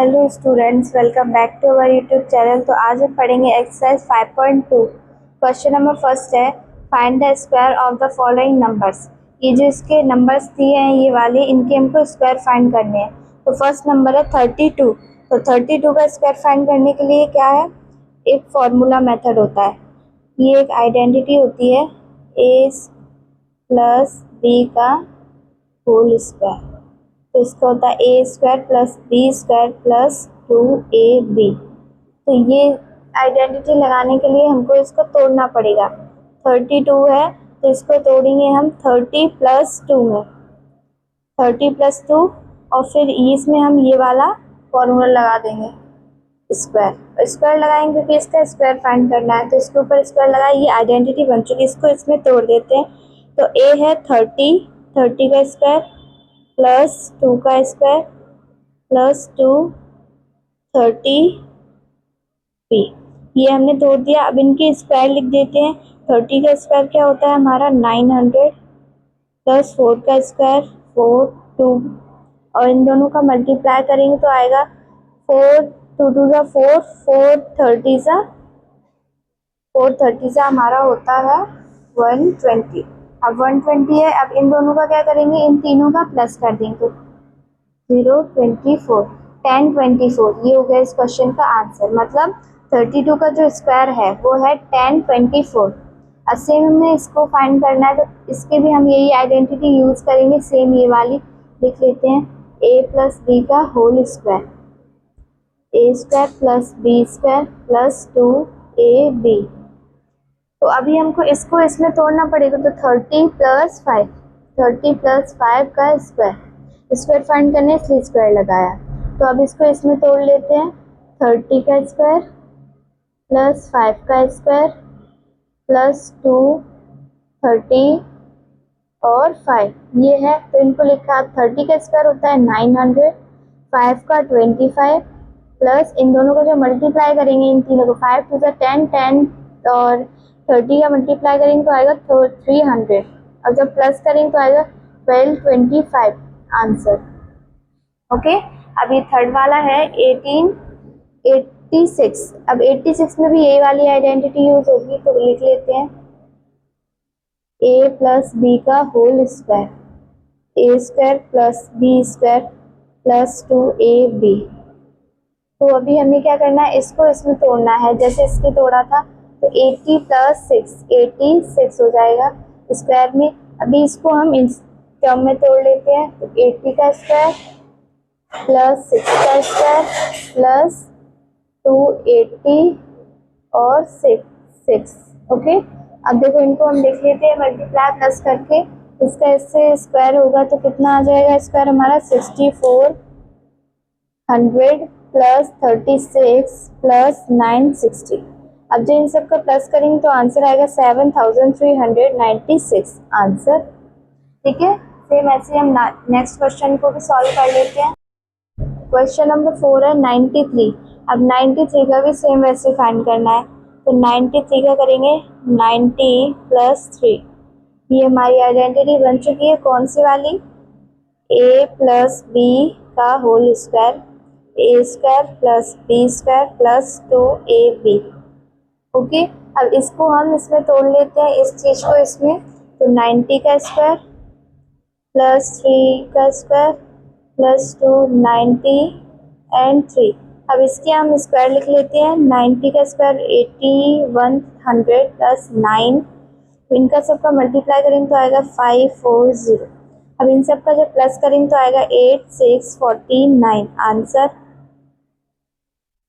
Hello students, welcome back to our YouTube channel. तो आज हम पढ़ेंगे एक्सरसाइज 5.2। क्वेश्चन नंबर फर्स्ट है, find the square of the following numbers. ये जो इसके नंबर्स दिए हैं ये वाले, इनके हमको स्क्वायर फाइंड करने हैं। तो फर्स्ट नंबर है 32। तो 32 का स्क्वायर फाइंड करने के लिए क्या है, एक फॉर्मूला मेथड होता है। ये एक आइडेंटिटी होती है, ए प्लस बी का होल स्क्वायर। तो इसका होता है a square plus B square plus 2ab। तो ये आइडेंटिटी लगाने के लिए हमको इसको तोड़ना पड़ेगा। 32 है तो इसको तोड़ेंगे हम 30 प्लस 2 में, 30 प्लस 2, और फिर इसमें हम ये वाला फॉर्मूला लगा देंगे, स्क्वायर। स्क्वायर लगाएंगे क्योंकि इसका स्क्वायर फाइंड करना है। तो इसके ऊपर स्क्वायर लगाए, ये आइडेंटिटी बन चुकी है। इसको इसमें तोड़ देते हैं। तो ए है 30, 30 का स्क्वायर प्लस 2 का स्क्वायर प्लस 2 30p। ये हमने तोड़ दिया। अब इनके स्क्वायर लिख देते हैं। 30 का स्क्वायर क्या होता है हमारा 900 प्लस 4 का स्क्वायर 42, और इन दोनों का मल्टीप्लाई करेंगे तो आएगा 4 2 2 सा 4, 430 सा हमारा होता है 120। अब 120 है। अब इन दोनों का क्या करेंगे, इन तीनों का प्लस कर देंगे। 024 1024, ये हो गया इस क्वेश्चन का आंसर। मतलब 32 का जो स्क्वायर है वो है 1024। अब सेम हमें इसको फाइंड करना है, तो इसके भी हम यही आइडेंटिटी यूज करेंगे, सेम ये वाली लिख लेते हैं, a प्लस बी का होल स्क्वायर, ए square plus B square plus 2ab। तो अभी हमको इसको इसमें तोड़ना पड़ेगा। तो 30 प्लस 5, 30 प्लस 5 का स्क्वायर फाइंड करने इसलिए स्क्वायर लगाया। तो अब इसको इसमें तोड़ लेते हैं। 30 का स्क्वायर प्लस 5 का स्क्वायर प्लस 2 30 और 5 ये है। तो इनको लिखा, अब 30 का स्क्वायर होता है 900, 5 का 25 प्लस इन दोनों को जो मल्टीप्लाई करेंगे इन तीनों को, 5 टू 10 10, और 30 का मल्टीप्लाई करेंगे तो आएगा 300, और जब प्लस करेंगे तो आएगा 1225 आंसर। ओके। अब ये थर्ड वाला है 1886। अब 86 में भी यही वाली आइडेंटिटी यूज होगी। तो लिख लेते हैं a प्लस बी का होल स्क्वायर, ए square plus B square plus 2ab। तो अभी हमें क्या करना है, इसको इसमें तोड़ना है जैसे इसके तोड़ा था। तो 80 प्लस 6 86 हो जाएगा स्क्वायर में। अभी इसको हम इस टर्म में तोड़ लेते हैं। तो 80 का स्क्वायर प्लस 6 का स्क्वायर प्लस 280 और 6। ओके। अब देखो इनको हम लिख लेते हैं मल्टीप्लाई प्लस करके। इसका इससे स्क्वायर होगा तो कितना आ जाएगा स्क्वायर हमारा, 6400 प्लस 36 प्लस 960। अब जो इन सब का प्लस करेंगे तो आंसर आएगा 7396 आंसर। ठीक है। सेम ऐसे हम नेक्स्ट क्वेश्चन को भी सॉल्व कर लेते हैं। क्वेश्चन नंबर 4 है 93। अब 93 का भी सेम वैसे फाइंड करना है। तो 93 का करेंगे 90 प्लस 3। ये हमारी आइडेंटिटी बन चुकी है, कौन सी वाली, a प्लस बी का होल स्क्वायर, ए square plus B square plus 2ab। Okay. अब इसको हम इसमें तोड़ लेते हैं, इस चीज को इसमें। तो 90 का स्क्वायर प्लस 3 का स्क्वायर प्लस 2 90 एंड 3। अब इसके हम स्क्वायर लिख लेते हैं। 90 का स्क्वायर 8100 प्लस 9, इनका सबका मल्टीप्लाई करेंगे तो आएगा 540। अब इन सब का जब प्लस करेंगे तो आएगा 8649 आंसर।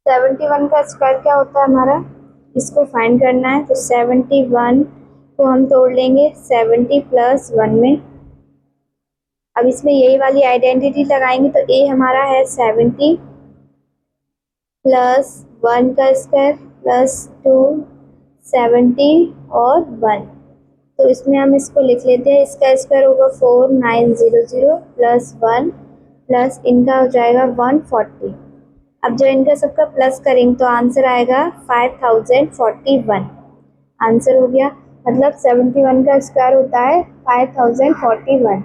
71 का स्क्वायर क्या होता है हमारा, इसको फाइंड करना है। तो 71 को हम तोड़ लेंगे 70 प्लस 1 में। अब इसमें यही वाली आइडेंटिटी लगाएंगे। तो a हमारा है 70 प्लस 1 का स्क्वायर प्लस 2 70 और 1। तो इसमें हम इसको लिख लेते हैं। इसका स्क्वायर होगा 4900 प्लस 1 प्लस इनका हो जाएगा 140। अब जो इनका सबका प्लस करेंगे तो आंसर आएगा 5041 आंसर हो गया। मतलब 71 का स्क्वायर होता है 5041।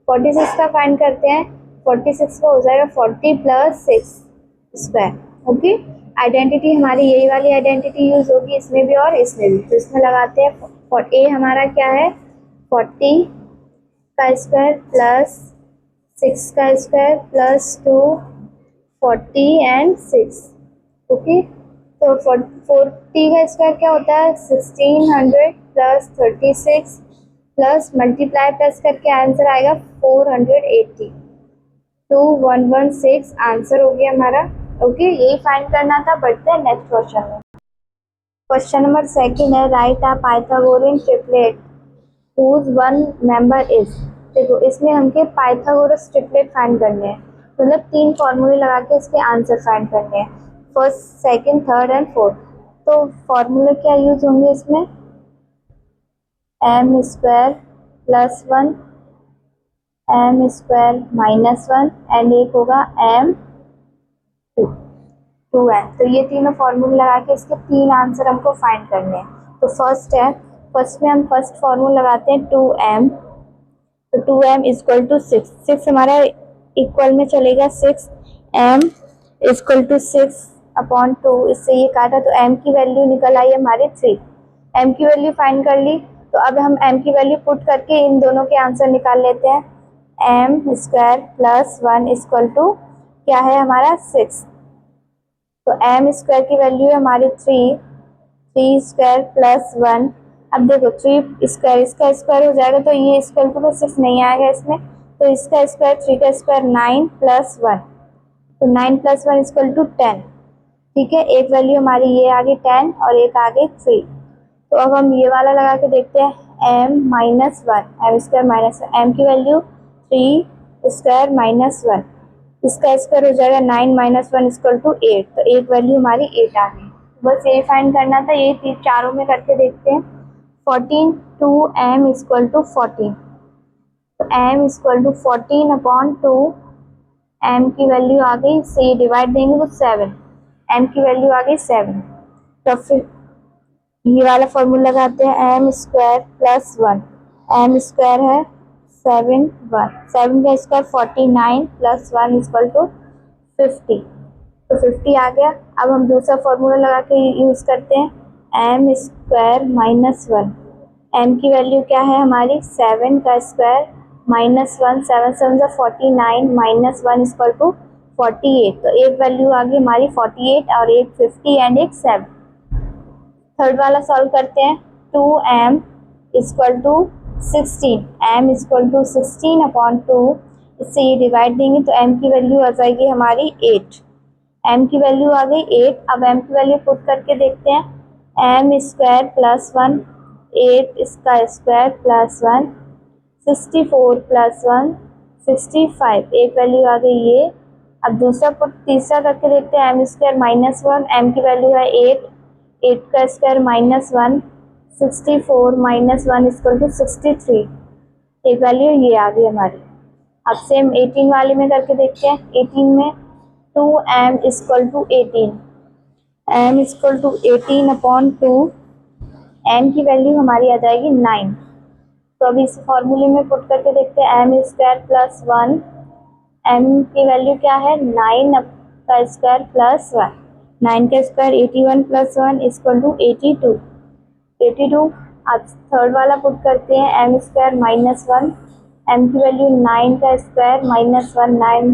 46 का फाइंड करते हैं। 46 का हो जाएगा 40 प्लस 6 स्क्वायर। ओके, आइडेंटिटी हमारी यही वाली आइडेंटिटी यूज होगी इसमें भी और इसमें भी। तो इसमें लगाते हैं ए हमारा क्या है 40 का स्क्वायर प्लस 6 का स्क्वायर प्लस 2 40 एंड 6। ओके, तो 40 का स्क्वायर क्या होता है 1600 प्लस 36 प्लस मल्टीप्लाई प्लस करके आंसर आएगा 480। 2116 आंसर हो गया हमारा। ओके, यही फाइंड करना था। बढ़ते हैं नेक्स्ट क्वेश्चन में। क्वेश्चन नंबर सेकंड है right a Pythagorean triplet whose one member is। देखो इसमें हमके पाइथागोरस ट्रिपलेट फाइंड करने हैं, मतलब 3 फॉर्मूले लगा के इसके आंसर फाइंड करने हैं, first second third and fourth. तो फॉर्मूले क्या यूज होंगे इसमें M square plus 1 M square minus 1 and एक होगा एम 2 एम। तो ये तीनों फॉर्मूले लगा के इसके 3 आंसर हमको फाइंड करने हैं। तो फर्स्ट में हम फर्स्ट फॉर्मूला लगाते हैं 2m। तो 2m इक्वल टू 6 हमारा इक्वल में चलेगा 6m इक्वल टू 6/2। इससे ये काटा तो m की वैल्यू निकल आई हमारी 3। m की वैल्यू फाइंड कर ली, तो अब हम m की वैल्यू पुट करके इन दोनों के आंसर निकाल लेते हैं। m square plus 1 equal to क्या है हमारा 6। तो m स्क्वायर की वैल्यू है हमारी 3 स्क्वायर प्लस 1। अब देखो 3 स्क्वायर इसका स्क्वायर हो जाएगा तो ये स्क्वायर टू 6 नहीं आएगा इसमें, तो इसका स्क्वायर 3 का स्क्वायर 9 प्लस 1। तो 9 प्लस 1 इक्वल टू 10। ठीक है, एक वैल्यू हमारी ये आ गई 10 और एक आ गई 3। तो अब हम ये वाला लगा के देखते हैं m minus 1 M square minus m की वैल्यू 3 स्क्वायर माइनस 1, इसका स्क्वायर हो जाएगा 9 माइनस 1 इक्वल टू 8। तो एक वैल्यू हमारी 8 आ गई। बस यही फाइंड करना था, ये चारों में करके देखते हैं। 14 2m इक्वल टू 14। तो m इक्वल टू 14/2, m की वैल्यू आ गई, से ये डिवाइड देंगे तो 7, m की वैल्यू आ गई 7। तो फिर ये वाला फॉर्मूला लगाते हैं m square plus 1, m square है 7 का स्क्वायर 49 प्लस 1 इक्वल टू 50। तो 50 आ गया। अब हम दूसरा फॉर्मूला लगा के यूज करते हैं m स्क्वायर माइनस 1, m की वैल्यू क्या है हमारी 7 का स्क्वायर माइनस 1, 7 7 जा 49 माइनस 1 इक्वल टू 48। तो एक वैल्यू आ गई हमारी 48 और एक 50 एंड एक 7। थर्ड वाला सॉल्व करते हैं 2m equal to 16, m equal to 16/2। इससे ये डिवाइड देंगे तो m की वैल्यू आ जाएगी हमारी 8। m की वैल्यू आ गई 8। अब m की वैल्यू पुट करके देखते हैं m स्क्वायर प्लस 1 8 इसका स्क्वायर प्लस 1 64 प्लस 1 65, एक वैल्यू आ गई ये। अब दूसरा पुट तीसरा करके देखते हैं m स्क्वायर माइनस 1, m की वैल्यू है 8 का square minus 1 64 minus 1 equal to 63, एक वैल्यू ये आ गई हमारी। अब सेम 18 वाले में करके देखते हैं। 18 में 2m equal to 18, m equal to 18/2, m की वैल्यू हमारी आ जाएगी 9। तो अभी इस फॉर्मूले में पुट करके देखते हैं m स्क्वायर प्लस 1, m की वैल्यू क्या है 9 का स्क्वायर प्लस 1, 9 का स्क्वायर 81 प्लस 1 इक्वल टू 82। अब थर्ड वाला पुट करते हैं m स्क्वायर माइनस 1, m की वैल्यू 9 का square minus 1 9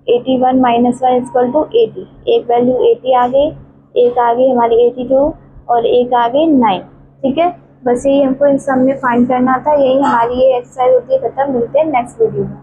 81 minus 1 equal to 80, एक वैल्यू 80 आ गई, एक आ गई हमारी 82 और एक आ गई 9। ठीक है, बस यही हमको इन सब में फाइंड करना था। यही हमारी ये एक्सरसाइज होती है खत्म। मिलते हैं नेक्स्ट वीडियो में।